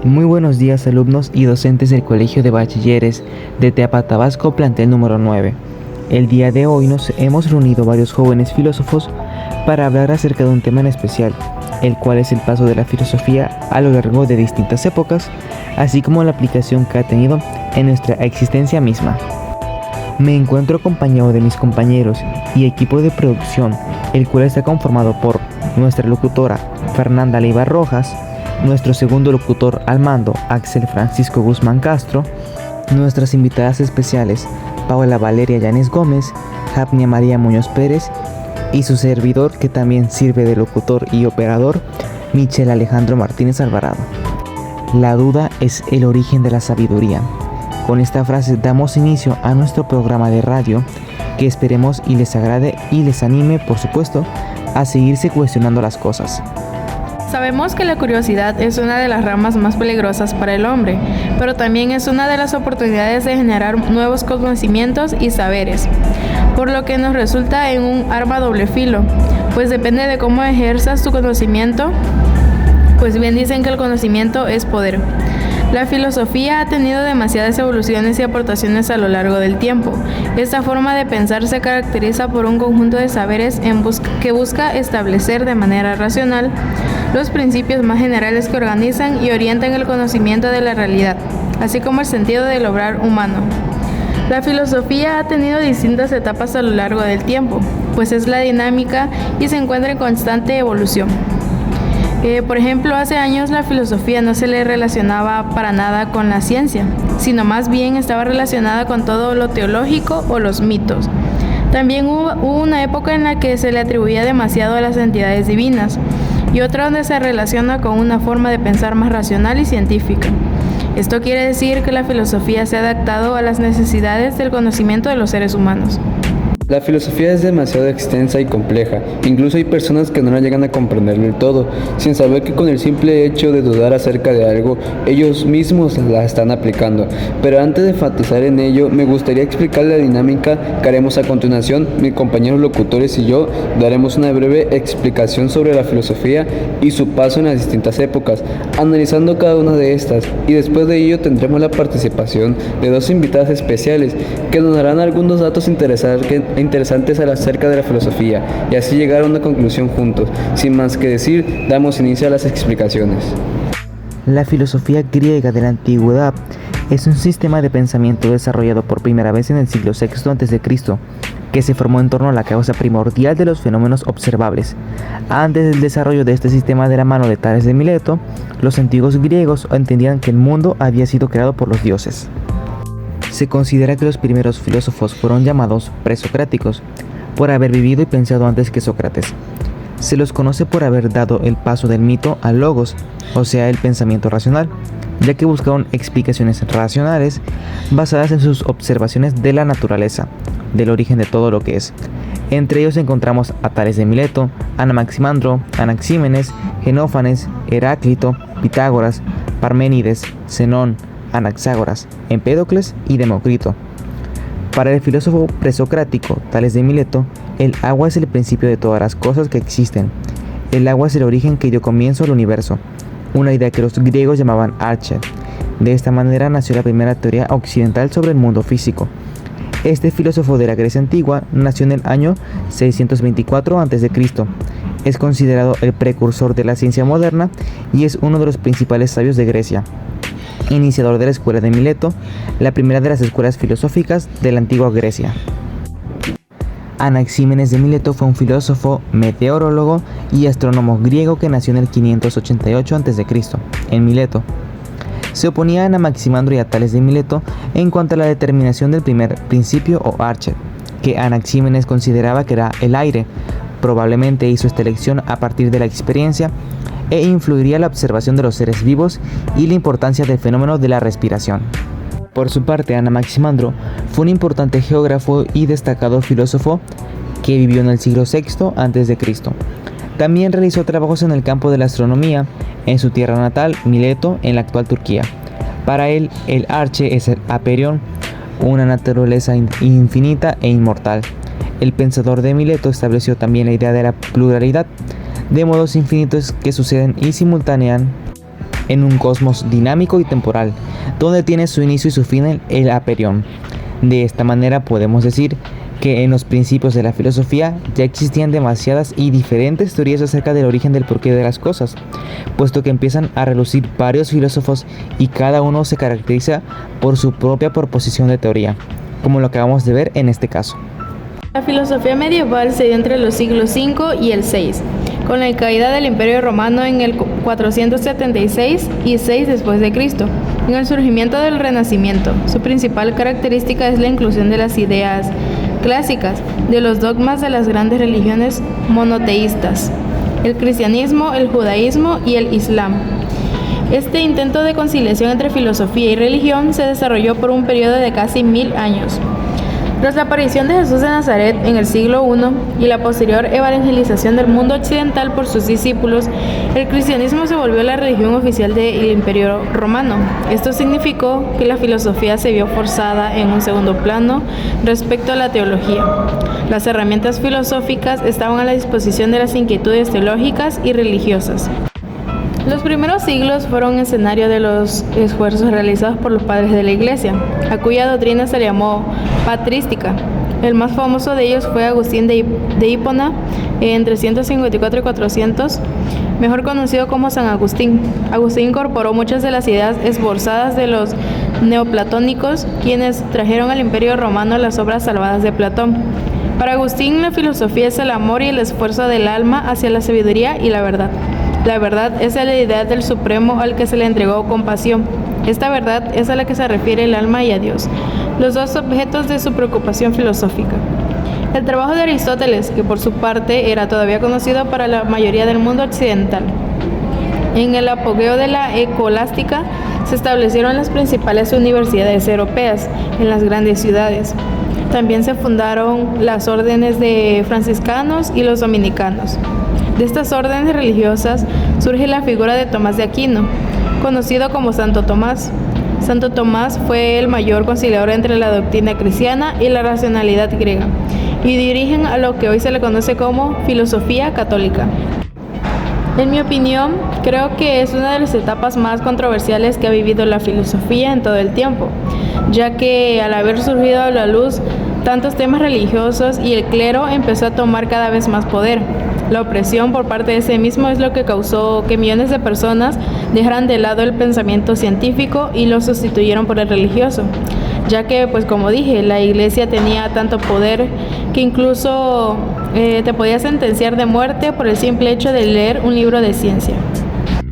Muy buenos días, alumnos y docentes del Colegio de Bachilleres de Teapa, Tabasco, plantel número 9. El día de hoy nos hemos reunido varios jóvenes filósofos para hablar acerca de un tema en especial, el cual es el paso de la filosofía a lo largo de distintas épocas, así como la aplicación que ha tenido en nuestra existencia misma. Me encuentro acompañado de mis compañeros y equipo de producción, el cual está conformado por nuestra locutora Fernanda Leiva Rojas, nuestro segundo locutor al mando, Axel Francisco Guzmán Castro, nuestras invitadas especiales, Paola Valeria Yanes Gómez, Hapnia María Muñoz Pérez y su servidor, que también sirve de locutor y operador, Michel Alejandro Martínez Alvarado. La duda es el origen de la sabiduría. Con esta frase damos inicio a nuestro programa de radio, que esperemos y les agrade y les anime, por supuesto, a seguirse cuestionando las cosas. Sabemos que la curiosidad es una de las ramas más peligrosas para el hombre, pero también es una de las oportunidades de generar nuevos conocimientos y saberes, por lo que nos resulta en un arma doble filo, pues depende de cómo ejerzas tu conocimiento, pues bien dicen que el conocimiento es poder. La filosofía ha tenido demasiadas evoluciones y aportaciones a lo largo del tiempo. Esta forma de pensar se caracteriza por un conjunto de saberes que busca establecer de manera racional los principios más generales que organizan y orientan el conocimiento de la realidad, así como el sentido del obrar humano. La filosofía ha tenido distintas etapas a lo largo del tiempo, pues es la dinámica y se encuentra en constante evolución. Por ejemplo, hace años la filosofía no se le relacionaba para nada con la ciencia, sino más bien estaba relacionada con todo lo teológico o los mitos. También hubo una época en la que se le atribuía demasiado a las entidades divinas, y otra donde se relaciona con una forma de pensar más racional y científica. Esto quiere decir que la filosofía se ha adaptado a las necesidades del conocimiento de los seres humanos. La filosofía es demasiado extensa y compleja, incluso hay personas que no la llegan a comprender del todo, sin saber que con el simple hecho de dudar acerca de algo, ellos mismos la están aplicando. Pero antes de enfatizar en ello, me gustaría explicar la dinámica que haremos a continuación. Mis compañeros locutores y yo daremos una breve explicación sobre la filosofía y su paso en las distintas épocas, analizando cada una de estas, y después de ello tendremos la participación de dos invitadas especiales que nos darán algunos datos interesantes acerca de la filosofía y así llegar a una conclusión juntos. Sin más que decir, damos inicio a las explicaciones. La filosofía griega de la antigüedad es un sistema de pensamiento desarrollado por primera vez en el siglo VI a.C., que se formó en torno a la causa primordial de los fenómenos observables. Antes del desarrollo de este sistema de la mano de Tales de Mileto, los antiguos griegos entendían que el mundo había sido creado por los dioses. Se considera que los primeros filósofos fueron llamados presocráticos por haber vivido y pensado antes que Sócrates. Se los conoce por haber dado el paso del mito al logos, o sea, el pensamiento racional, ya que buscaron explicaciones racionales basadas en sus observaciones de la naturaleza, del origen de todo lo que es. Entre ellos encontramos a Tales de Mileto, Anaximandro, Anaxímenes, Genófanes, Heráclito, Pitágoras, Parménides, Zenón, Anaxágoras, Empédocles y Demócrito. Para el filósofo presocrático Tales de Mileto, el agua es el principio de todas las cosas que existen. El agua es el origen que dio comienzo al universo, una idea que los griegos llamaban arche. De esta manera nació la primera teoría occidental sobre el mundo físico. Este filósofo de la Grecia antigua nació en el año 624 a.C. Es considerado el precursor de la ciencia moderna y es uno de los principales sabios de Grecia. Iniciador de la escuela de Mileto, la primera de las escuelas filosóficas de la antigua Grecia. Anaxímenes de Mileto fue un filósofo, meteorólogo y astrónomo griego que nació en el 588 a.C. en Mileto. Se oponía a Anaximandro y a Tales de Mileto en cuanto a la determinación del primer principio o arche, que Anaxímenes consideraba que era el aire. Probablemente hizo esta elección a partir de la experiencia e influiría la observación de los seres vivos y la importancia del fenómeno de la respiración. Por su parte, Anaximandro fue un importante geógrafo y destacado filósofo que vivió en el siglo VI a.C. También realizó trabajos en el campo de la astronomía en su tierra natal, Mileto, en la actual Turquía. Para él, el arche es el apeiron, una naturaleza infinita e inmortal. El pensador de Mileto estableció también la idea de la pluralidad, de modos infinitos que suceden y simultanean en un cosmos dinámico y temporal, donde tiene su inicio y su fin el aperión. De esta manera podemos decir que en los principios de la filosofía ya existían demasiadas y diferentes teorías acerca del origen del porqué de las cosas, puesto que empiezan a relucir varios filósofos y cada uno se caracteriza por su propia proposición de teoría, como lo acabamos de ver en este caso. La filosofía medieval se dio entre los siglos V y el VI, con la caída del Imperio Romano en el 476 y 6 después de Cristo, en el surgimiento del Renacimiento. Su principal característica es la inclusión de las ideas clásicas de los dogmas de las grandes religiones monoteístas, el cristianismo, el judaísmo y el islam. Este intento de conciliación entre filosofía y religión se desarrolló por un periodo de casi 1000 años. Tras la aparición de Jesús de Nazaret en el siglo I y la posterior evangelización del mundo occidental por sus discípulos, el cristianismo se volvió la religión oficial del Imperio Romano. Esto significó que la filosofía se vio forzada en un segundo plano respecto a la teología. Las herramientas filosóficas estaban a la disposición de las inquietudes teológicas y religiosas. Los primeros siglos fueron escenario de los esfuerzos realizados por los padres de la Iglesia, a cuya doctrina se le llamó patrística. El más famoso de ellos fue Agustín de Hipona, en 354 y 400, mejor conocido como San Agustín. Agustín incorporó muchas de las ideas esborzadas de los neoplatónicos, quienes trajeron al Imperio Romano las obras salvadas de Platón. Para Agustín, la filosofía es el amor y el esfuerzo del alma hacia la sabiduría y la verdad. La verdad es la idea del Supremo al que se le entregó compasión. Esta verdad es a la que se refiere el alma y a Dios, los dos objetos de su preocupación filosófica. El trabajo de Aristóteles, que por su parte era todavía conocido para la mayoría del mundo occidental. En el apogeo de la escolástica se establecieron las principales universidades europeas en las grandes ciudades. También se fundaron las órdenes de franciscanos y los dominicanos. De estas órdenes religiosas surge la figura de Tomás de Aquino, conocido como Santo Tomás. Santo Tomás fue el mayor conciliador entre la doctrina cristiana y la racionalidad griega, y dirigen a lo que hoy se le conoce como filosofía católica. En mi opinión, creo que es una de las etapas más controversiales que ha vivido la filosofía en todo el tiempo, ya que al haber surgido a la luz tantos temas religiosos y el clero empezó a tomar cada vez más poder. La opresión por parte de ese mismo es lo que causó que millones de personas dejaran de lado el pensamiento científico y lo sustituyeron por el religioso, ya que, pues como dije, la iglesia tenía tanto poder que incluso te podía sentenciar de muerte por el simple hecho de leer un libro de ciencia.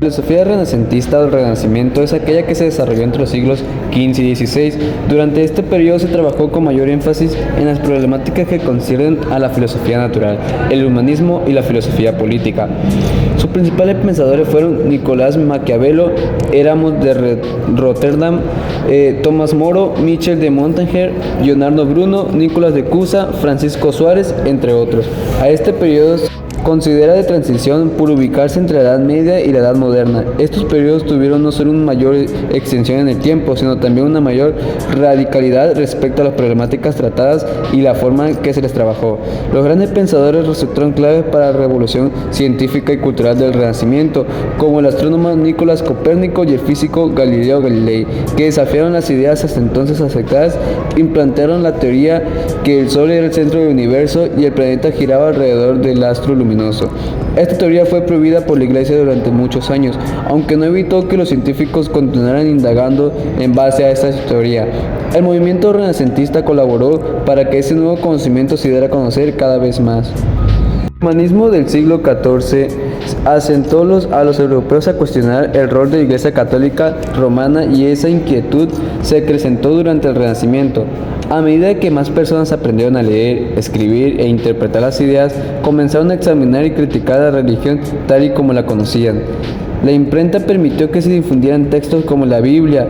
La filosofía renacentista del Renacimiento es aquella que se desarrolló entre los siglos XV y XVI. Durante este periodo se trabajó con mayor énfasis en las problemáticas que conciernen a la filosofía natural, el humanismo y la filosofía política. Sus principales pensadores fueron Nicolás Maquiavelo, Éramos de Rotterdam, Tomás Moro, Michel de Montaigne, Leonardo Bruno, Nicolás de Cusa, Francisco Suárez, entre otros. A este periodo considera de transición por ubicarse entre la Edad Media y la Edad Moderna. Estos periodos tuvieron no solo una mayor extensión en el tiempo, sino también una mayor radicalidad respecto a las problemáticas tratadas y la forma en que se les trabajó. Los grandes pensadores resultaron claves para la revolución científica y cultural del Renacimiento, como el astrónomo Nicolás Copérnico y el físico Galileo Galilei, que desafiaron las ideas hasta entonces aceptadas e implantaron la teoría que el Sol era el centro del universo y el planeta giraba alrededor del astro luminoso. Esta teoría fue prohibida por la Iglesia durante muchos años, aunque no evitó que los científicos continuaran indagando en base a esta teoría. El movimiento renacentista colaboró para que ese nuevo conocimiento se diera a conocer cada vez más. El humanismo del siglo XIV asentó a los europeos a cuestionar el rol de la Iglesia Católica Romana, y esa inquietud se acrecentó durante el Renacimiento. A medida que más personas aprendieron a leer, escribir e interpretar las ideas, comenzaron a examinar y criticar la religión tal y como la conocían. La imprenta permitió que se difundieran textos como la Biblia,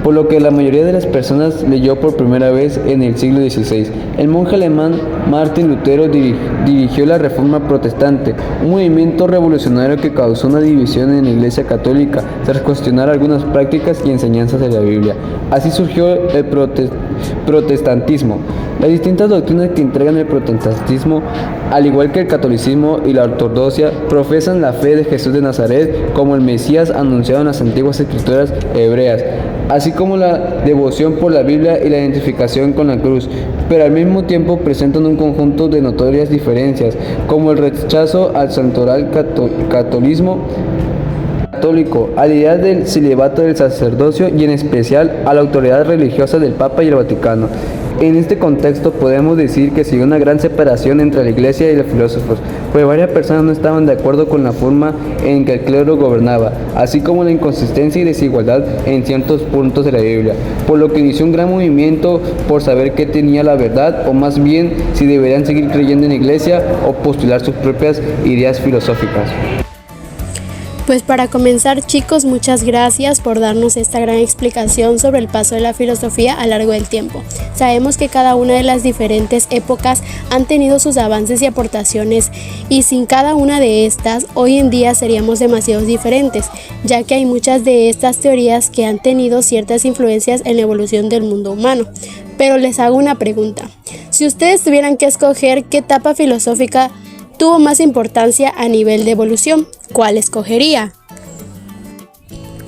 por lo que la mayoría de las personas leyó por primera vez en el siglo XVI. El monje alemán Martín Lutero dirigió la Reforma Protestante, un movimiento revolucionario que causó una división en la Iglesia Católica tras cuestionar algunas prácticas y enseñanzas de la Biblia. Así surgió el protestantismo, Las distintas doctrinas que entregan el protestantismo, al igual que el catolicismo y la ortodoxia, profesan la fe de Jesús de Nazaret como el Mesías anunciado en las antiguas escrituras hebreas, así como la devoción por la Biblia y la identificación con la cruz, pero al mismo tiempo presentan un conjunto de notorias diferencias, como el rechazo al santoral católico, a la idea del celibato del sacerdocio y en especial a la autoridad religiosa del Papa y el Vaticano. En este contexto podemos decir que siguió una gran separación entre la Iglesia y los filósofos, pues varias personas no estaban de acuerdo con la forma en que el clero gobernaba, así como la inconsistencia y desigualdad en ciertos puntos de la Biblia, por lo que inició un gran movimiento por saber qué tenía la verdad, o más bien si deberían seguir creyendo en la Iglesia o postular sus propias ideas filosóficas. Pues para comenzar, chicos, muchas gracias por darnos esta gran explicación sobre el paso de la filosofía a lo largo del tiempo. Sabemos que cada una de las diferentes épocas han tenido sus avances y aportaciones, y sin cada una de estas, hoy en día seríamos demasiado diferentes, ya que hay muchas de estas teorías que han tenido ciertas influencias en la evolución del mundo humano. Pero les hago una pregunta. Si ustedes tuvieran que escoger qué etapa filosófica tuvo más importancia a nivel de evolución, ¿cuál escogería?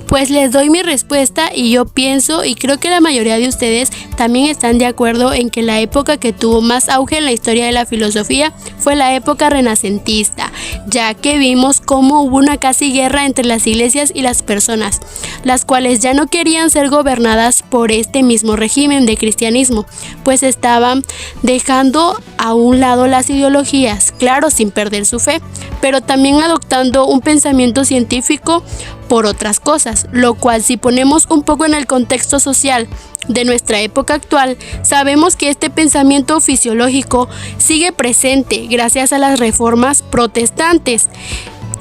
Pues les doy mi respuesta y yo pienso y creo que la mayoría de ustedes también están de acuerdo en que la época que tuvo más auge en la historia de la filosofía fue la época renacentista, ya que vimos cómo hubo una casi guerra entre las iglesias y las personas, las cuales ya no querían ser gobernadas por este mismo régimen de cristianismo, pues estaban dejando a un lado las ideologías, claro, sin perder su fe, pero también adoptando un pensamiento científico por otras cosas, lo cual, si ponemos un poco en el contexto social de nuestra época actual, sabemos que este pensamiento fisiológico sigue presente gracias a las reformas protestantes,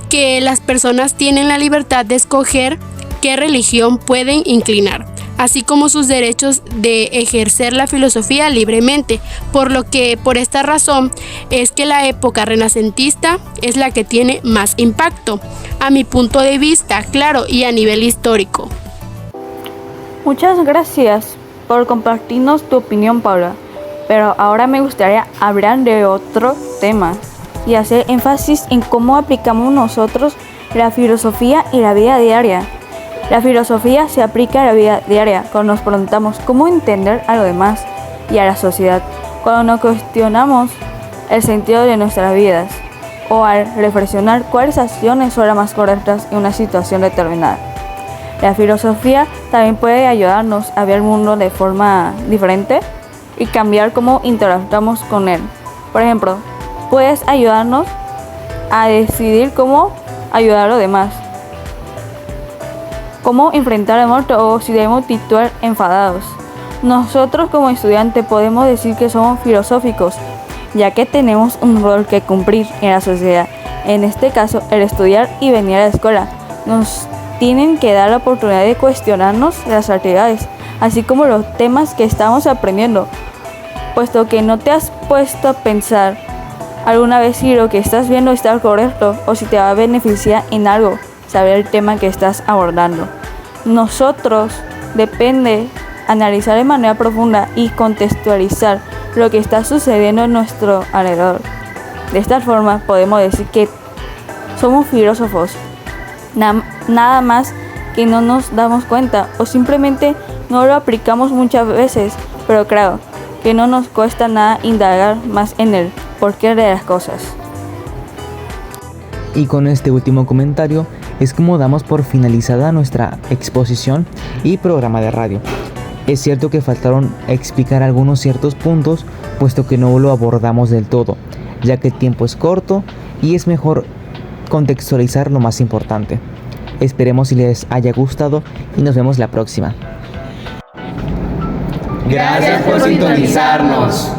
que las personas tienen la libertad de escoger qué religión pueden inclinar, así como sus derechos de ejercer la filosofía libremente, por lo que por esta razón es que la época renacentista es la que tiene más impacto, a mi punto de vista, claro, y a nivel histórico. Muchas gracias por compartirnos tu opinión, Paula, pero ahora me gustaría hablar de otro tema y hacer énfasis en cómo aplicamos nosotros la filosofía y la vida diaria. La filosofía se aplica a la vida diaria cuando nos preguntamos cómo entender a los demás y a la sociedad, cuando nos cuestionamos el sentido de nuestras vidas o al reflexionar cuáles acciones son las más correctas en una situación determinada. La filosofía también puede ayudarnos a ver el mundo de forma diferente y cambiar cómo interactuamos con él. Por ejemplo, puedes ayudarnos a decidir cómo ayudar a los demás, cómo enfrentar el muerto o si debemos titular enfadados. Nosotros como estudiantes podemos decir que somos filosóficos, ya que tenemos un rol que cumplir en la sociedad. En este caso, el estudiar y venir a la escuela. Nos tienen que dar la oportunidad de cuestionarnos las actividades, así como los temas que estamos aprendiendo, puesto que no te has puesto a pensar alguna vez si lo que estás viendo está correcto o si te va a beneficiar en algo, saber el tema que estás abordando. Nosotros depende analizar de manera profunda y contextualizar lo que está sucediendo en nuestro alrededor. De esta forma podemos decir que somos filósofos, nada más que no nos damos cuenta o simplemente no lo aplicamos muchas veces, pero claro que no nos cuesta nada indagar más en el porqué de las cosas. Y con este último comentario es como damos por finalizada nuestra exposición y programa de radio. Es cierto que faltaron explicar algunos ciertos puntos, puesto que no lo abordamos del todo, ya que el tiempo es corto y es mejor contextualizar lo más importante. Esperemos si les haya gustado y nos vemos la próxima. Gracias por sintonizarnos.